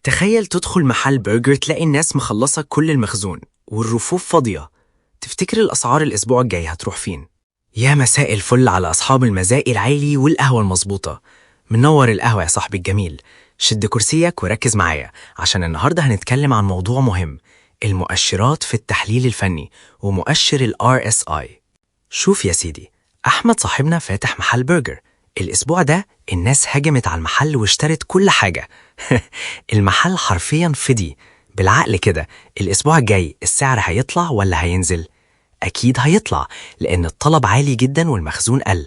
تخيل تدخل محل برجر تلاقي الناس مخلصة كل المخزون والرفوف فاضية. تفتكر الأسعار الأسبوع الجاي هتروح فين؟ يا مساء الفل على أصحاب المزاج العالي والقهوة المظبوطة. منور القهوة يا صاحبي الجميل. شد كرسيك وركز معايا عشان النهاردة هنتكلم عن موضوع مهم، المؤشرات في التحليل الفني ومؤشر ال RSI. شوف يا سيدي، أحمد صاحبنا فاتح محل برجر. الأسبوع ده الناس هجمت على المحل واشترت كل حاجة. المحل حرفياً فضي. بالعقل كده، الأسبوع الجاي السعر هيطلع ولا هينزل؟ أكيد هيطلع، لأن الطلب عالي جداً والمخزون قل.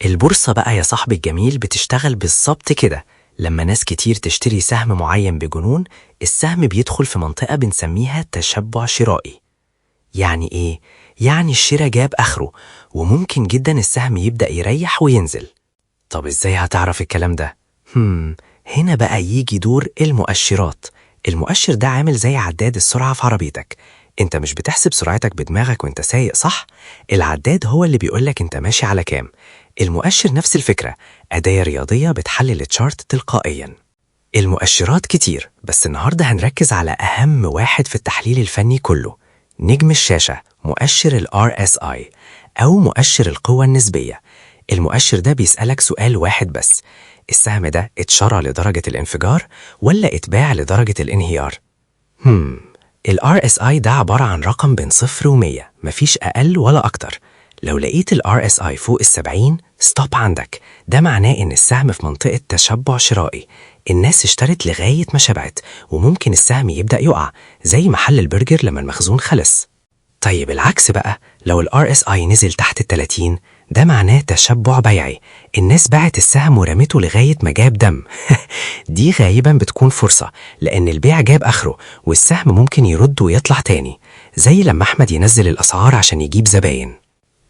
البورصة بقى يا صاحبي الجميل بتشتغل بالظبط كده. لما ناس كتير تشتري سهم معين بجنون، السهم بيدخل في منطقة بنسميها تشبع شرائي. يعني إيه؟ يعني الشراء جاب آخره، وممكن جدا السهم يبدأ يريح وينزل. طب إزاي هتعرف الكلام ده؟ هنا بقى يجي دور المؤشرات. المؤشر ده عامل زي عداد السرعة في عربيتك. انت مش بتحسب سرعتك بدماغك وانت سايق، صح؟ العداد هو اللي بيقولك انت ماشي على كام. المؤشر نفس الفكرة، أداة رياضية بتحلل التشارت تلقائيا. المؤشرات كتير، بس النهاردة هنركز على أهم واحد في التحليل الفني كله، نجم الشاشة، مؤشر ال RSI أو مؤشر القوة النسبية. المؤشر ده بيسألك سؤال واحد بس: السهم ده اتشرى لدرجة الانفجار ولا اتباع لدرجة الانهيار؟ ال RSI ده عبارة عن رقم بين 0 و100، مفيش أقل ولا أكتر. لو لقيت ال RSI فوق ال70 ستوب عندك، ده معناه إن السهم في منطقة تشبع شرائي. الناس اشترت لغاية ما شبعت، وممكن السهم يبدأ يقع زي محل البرجر لما المخزون خلص. طيب العكس بقى، لو ال RSI نزل تحت ال30، ده معناه تشبع بيعي. الناس باعت السهم ورمته لغاية ما جاب دم. دي غالبا بتكون فرصة، لأن البيع جاب آخره والسهم ممكن يرد ويطلع تاني، زي لما أحمد ينزل الأسعار عشان يجيب زباين.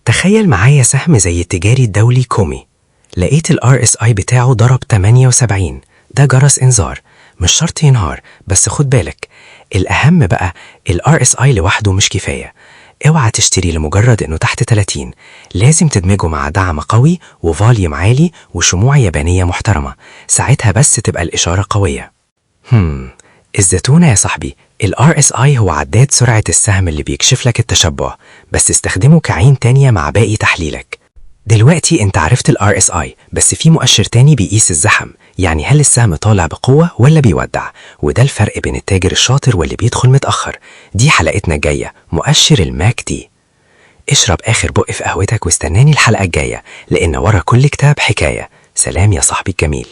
تخيل معايا سهم زي التجاري الدولي كومي، لقيت ال RSI بتاعه ضرب 78. ده جرس إنذار، مش شرط ينهار، بس خد بالك. الأهم بقى، ال RSI لوحده مش كفاية. اوعى تشتري لمجرد انه تحت 30، لازم تدمجه مع دعم قوي وفاليوم عالي وشموع يابانية محترمة، ساعتها بس تبقى الإشارة قوية. الزتونة يا صاحبي، ال RSI هو عداد سرعة السهم اللي بيكشف لك التشبع، بس استخدمه كعين تانية مع باقي تحليلك. دلوقتي انت عرفت ال RSI، بس في مؤشر تاني بيقيس الزحم، يعني هل السهم طالع بقوة ولا بيودع، وده الفرق بين التاجر الشاطر واللي بيدخل متأخر. دي حلقتنا الجاية، مؤشر الماك دي. اشرب آخر بق في قهوتك واستناني الحلقة الجاية، لأن ورا كل كتاب حكاية. سلام يا صاحبي الجميل.